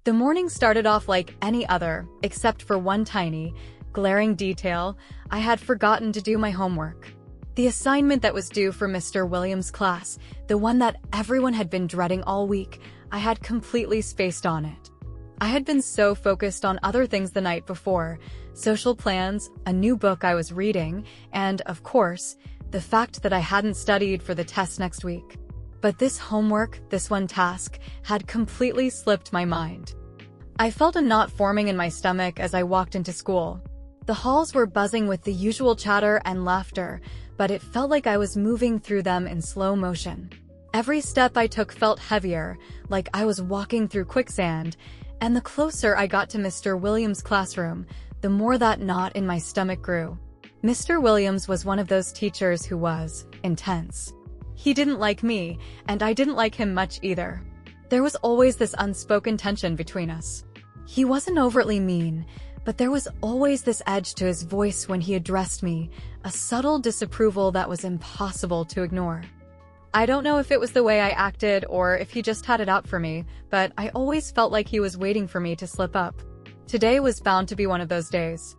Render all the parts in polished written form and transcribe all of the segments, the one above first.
The morning started off like any other, except for one tiny, glaring detail. I had forgotten to do my homework. The assignment that was due for Mr. Williams' class, the one that everyone had been dreading all week, I had completely spaced on it. I had been so focused on other things the night before, social plans, a new book I was reading, and, of course, the fact that I hadn't studied for the test next week. But this homework, this one task, had completely slipped my mind. I felt a knot forming in my stomach as I walked into school. The halls were buzzing with the usual chatter and laughter, but it felt like I was moving through them in slow motion. Every step I took felt heavier, like I was walking through quicksand, and the closer I got to Mr. Williams' classroom, the more that knot in my stomach grew. Mr. Williams was one of those teachers who was intense. He didn't like me, and I didn't like him much either. There was always this unspoken tension between us. He wasn't overtly mean, but there was always this edge to his voice when he addressed me, a subtle disapproval that was impossible to ignore. I don't know if it was the way I acted or if he just had it out for me, but I always felt like he was waiting for me to slip up. Today was bound to be one of those days.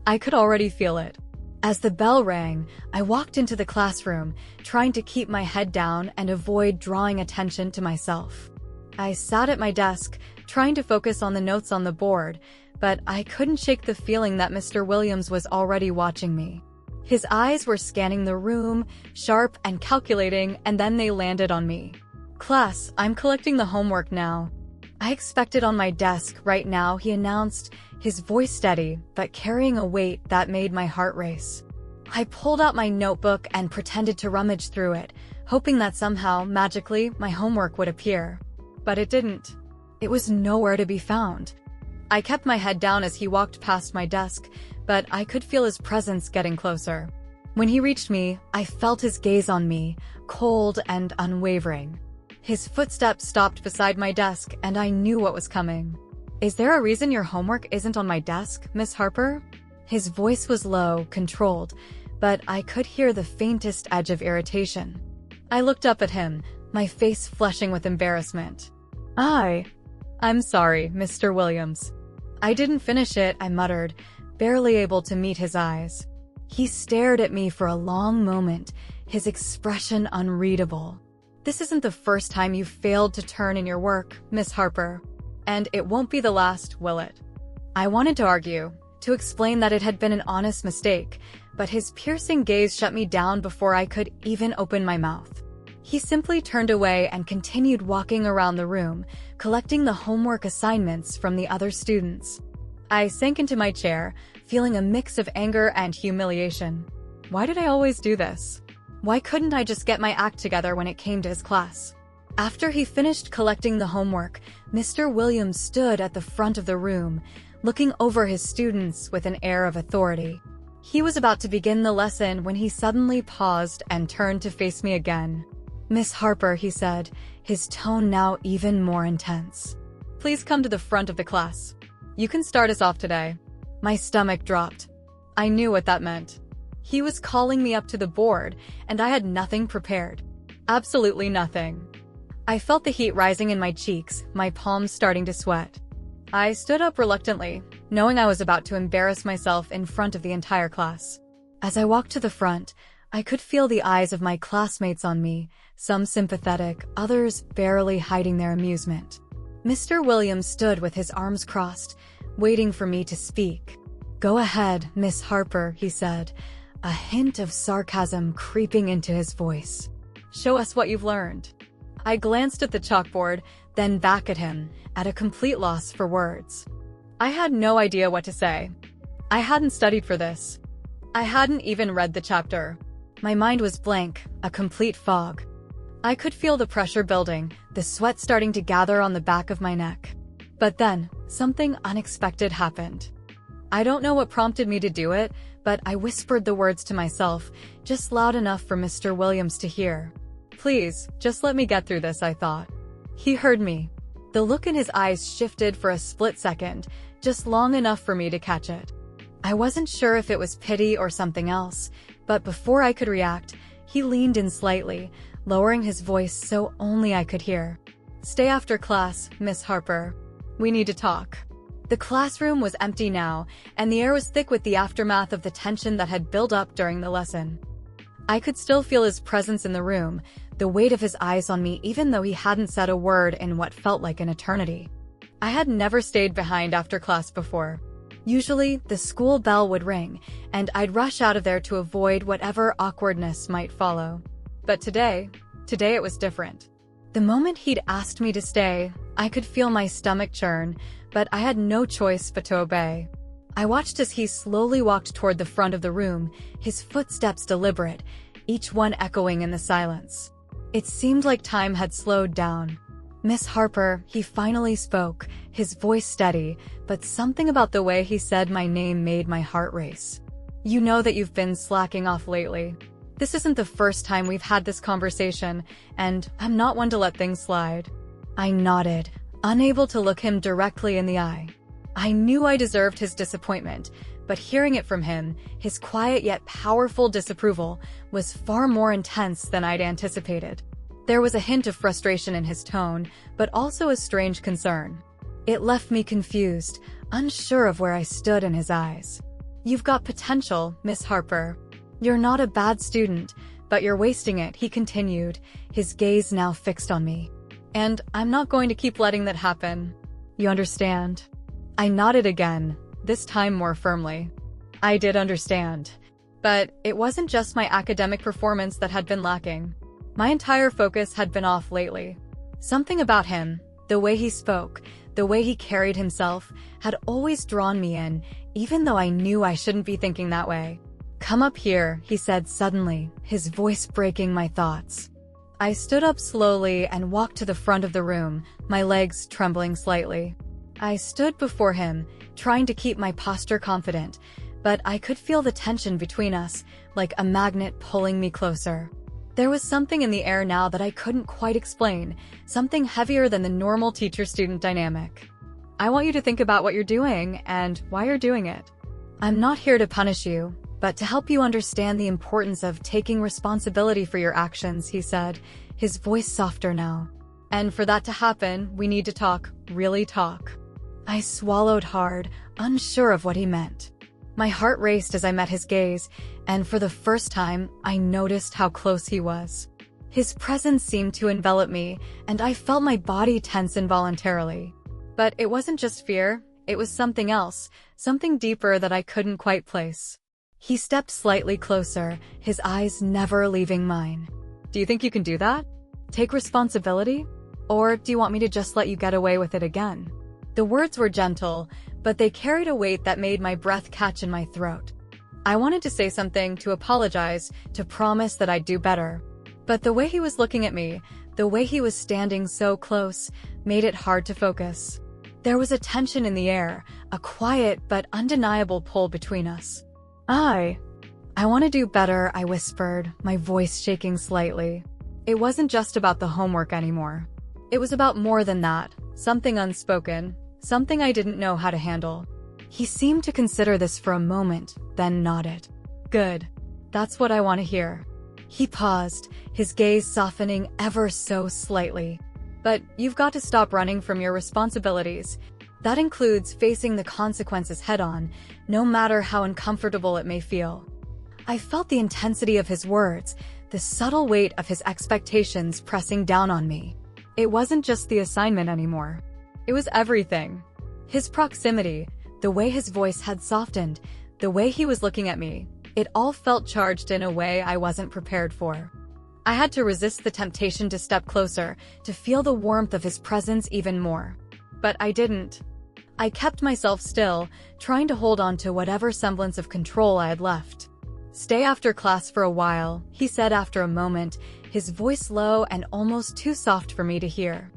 I could already feel it. As the bell rang, I walked into the classroom, trying to keep my head down and avoid drawing attention to myself. I sat at my desk, trying to focus on the notes on the board, but I couldn't shake the feeling that Mr. Williams was already watching me. His eyes were scanning the room, sharp and calculating, and then they landed on me. "Class, I'm collecting the homework now." I expected on my desk right now, he announced, his voice steady, but carrying a weight that made my heart race. I pulled out my notebook and pretended to rummage through it, hoping that somehow, magically, my homework would appear. But it didn't. It was nowhere to be found. I kept my head down as he walked past my desk, but I could feel his presence getting closer. When he reached me, I felt his gaze on me, cold and unwavering. His footsteps stopped beside my desk, and I knew what was coming. "Is there a reason your homework isn't on my desk, Miss Harper?" His voice was low, controlled, but I could hear the faintest edge of irritation. I looked up at him, my face flushing with embarrassment. I'm sorry, Mr. Williams." "I didn't finish it," I muttered, barely able to meet his eyes. He stared at me for a long moment, his expression unreadable. "This isn't the first time you've failed to turn in your work, Miss Harper. And it won't be the last, will it?" I wanted to argue, to explain that it had been an honest mistake, but his piercing gaze shut me down before I could even open my mouth. He simply turned away and continued walking around the room, collecting the homework assignments from the other students. I sank into my chair, feeling a mix of anger and humiliation. Why did I always do this? Why couldn't I just get my act together when it came to his class? After he finished collecting the homework, Mr. Williams stood at the front of the room, looking over his students with an air of authority. He was about to begin the lesson when he suddenly paused and turned to face me again. "Miss Harper," he said, his tone now even more intense. "Please come to the front of the class. You can start us off today." My stomach dropped. I knew what that meant. He was calling me up to the board, and I had nothing prepared. Absolutely nothing. I felt the heat rising in my cheeks, my palms starting to sweat. I stood up reluctantly, knowing I was about to embarrass myself in front of the entire class. As I walked to the front, I could feel the eyes of my classmates on me, some sympathetic, others barely hiding their amusement. Mr. Williams stood with his arms crossed, waiting for me to speak. "Go ahead, Miss Harper," he said, a hint of sarcasm creeping into his voice. "Show us what you've learned." I glanced at the chalkboard, then back at him, at a complete loss for words. I had no idea what to say. I hadn't studied for this. I hadn't even read the chapter. My mind was blank, a complete fog. I could feel the pressure building, the sweat starting to gather on the back of my neck. But then, something unexpected happened. I don't know what prompted me to do it, but I whispered the words to myself, just loud enough for Mr. Williams to hear. "Please, just let me get through this," I thought. He heard me. The look in his eyes shifted for a split second, just long enough for me to catch it. I wasn't sure if it was pity or something else, but before I could react, he leaned in slightly, lowering his voice so only I could hear. "Stay after class, Miss Harper." We need to talk. The classroom was empty now, and the air was thick with the aftermath of the tension that had built up during the lesson. I could still feel his presence in the room, the weight of his eyes on me even though he hadn't said a word in what felt like an eternity. I had never stayed behind after class before. Usually, the school bell would ring, and I'd rush out of there to avoid whatever awkwardness might follow. But today it was different. The moment he'd asked me to stay, I could feel my stomach churn, but I had no choice but to obey. I watched as he slowly walked toward the front of the room, his footsteps deliberate, each one echoing in the silence. It seemed like time had slowed down. "Miss Harper," he finally spoke, his voice steady, but something about the way he said my name made my heart race. "You know that you've been slacking off lately. This isn't the first time we've had this conversation, and I'm not one to let things slide." I nodded, unable to look him directly in the eye. I knew I deserved his disappointment, but hearing it from him, his quiet yet powerful disapproval, was far more intense than I'd anticipated. There was a hint of frustration in his tone, but also a strange concern. It left me confused, unsure of where I stood in his eyes. "You've got potential, Miss Harper. You're not a bad student, but you're wasting it," he continued, his gaze now fixed on me. "And I'm not going to keep letting that happen. You understand?" I nodded again, this time more firmly. I did understand. But it wasn't just my academic performance that had been lacking. My entire focus had been off lately. Something about him, the way he spoke, the way he carried himself, had always drawn me in, even though I knew I shouldn't be thinking that way. "Come up here," he said suddenly, his voice breaking my thoughts. I stood up slowly and walked to the front of the room, my legs trembling slightly. I stood before him, trying to keep my posture confident, but I could feel the tension between us, like a magnet pulling me closer. There was something in the air now that I couldn't quite explain, something heavier than the normal teacher-student dynamic. "I want you to think about what you're doing and why you're doing it. I'm not here to punish you, but to help you understand the importance of taking responsibility for your actions," he said, his voice softer now. "And for that to happen, we need to talk, really talk." I swallowed hard, unsure of what he meant. My heart raced as I met his gaze, and for the first time, I noticed how close he was. His presence seemed to envelop me, and I felt my body tense involuntarily. But it wasn't just fear, it was something else, something deeper that I couldn't quite place. He stepped slightly closer, his eyes never leaving mine. "Do you think you can do that? Take responsibility? Or do you want me to just let you get away with it again?" The words were gentle, but they carried a weight that made my breath catch in my throat. I wanted to say something, to apologize, to promise that I'd do better. But the way he was looking at me, the way he was standing so close, made it hard to focus. There was a tension in the air, a quiet but undeniable pull between us. I want to do better," I whispered, my voice shaking slightly. It wasn't just about the homework anymore. It was about more than that, something unspoken, something I didn't know how to handle. He seemed to consider this for a moment, then nodded. "Good. That's what I want to hear." He paused, his gaze softening ever so slightly. "But you've got to stop running from your responsibilities. That includes facing the consequences head-on, no matter how uncomfortable it may feel." I felt the intensity of his words, the subtle weight of his expectations pressing down on me. It wasn't just the assignment anymore. It was everything. His proximity, the way his voice had softened, the way he was looking at me, it all felt charged in a way I wasn't prepared for. I had to resist the temptation to step closer, to feel the warmth of his presence even more. But I didn't. I kept myself still, trying to hold on to whatever semblance of control I had left. "Stay after class for a while," he said after a moment, his voice low and almost too soft for me to hear.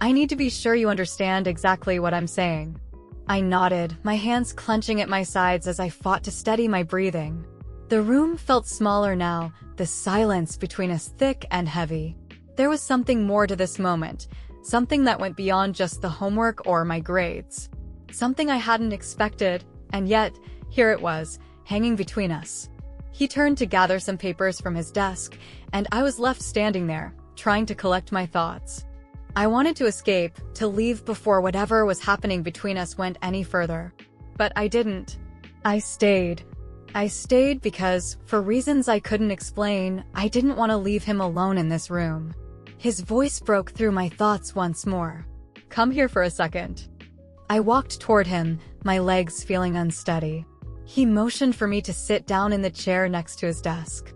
"I need to be sure you understand exactly what I'm saying." I nodded, my hands clenching at my sides as I fought to steady my breathing. The room felt smaller now, the silence between us thick and heavy. There was something more to this moment, something that went beyond just the homework or my grades. Something I hadn't expected, and yet, here it was, hanging between us. He turned to gather some papers from his desk, and I was left standing there, trying to collect my thoughts. I wanted to escape, to leave before whatever was happening between us went any further. But I didn't. I stayed. I stayed because, for reasons I couldn't explain, I didn't want to leave him alone in this room. His voice broke through my thoughts once more. "Come here for a second." I walked toward him, my legs feeling unsteady. He motioned for me to sit down in the chair next to his desk.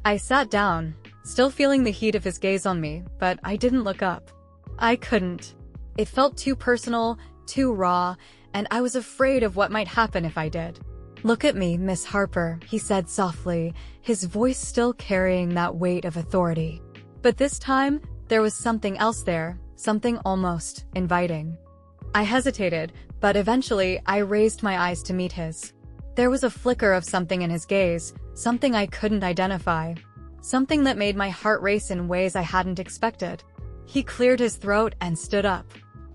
I sat down, still feeling the heat of his gaze on me, but I didn't look up. I couldn't. It felt too personal, too raw, and I was afraid of what might happen if I did. "Look at me, Miss Harper," he said softly, his voice still carrying that weight of authority. But this time, there was something else there, something almost inviting. I hesitated, but eventually I raised my eyes to meet his. There was a flicker of something in his gaze, something I couldn't identify. Something that made my heart race in ways I hadn't expected. He cleared his throat and stood up.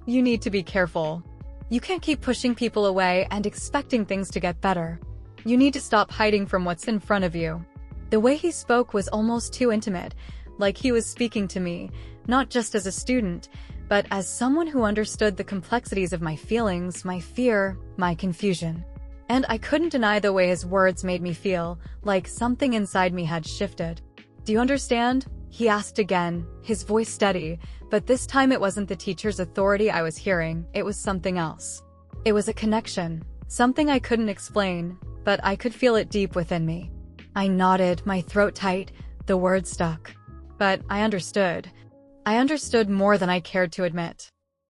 "You need to be careful. You can't keep pushing people away and expecting things to get better. You need to stop hiding from what's in front of you." The way he spoke was almost too intimate, like he was speaking to me, not just as a student, but as someone who understood the complexities of my feelings, my fear, my confusion. And I couldn't deny the way his words made me feel, like something inside me had shifted. "Do you understand?" he asked again, his voice steady, but this time it wasn't the teacher's authority I was hearing, it was something else. It was a connection, something I couldn't explain, but I could feel it deep within me. I nodded, my throat tight, the words stuck. But I understood. I understood more than I cared to admit.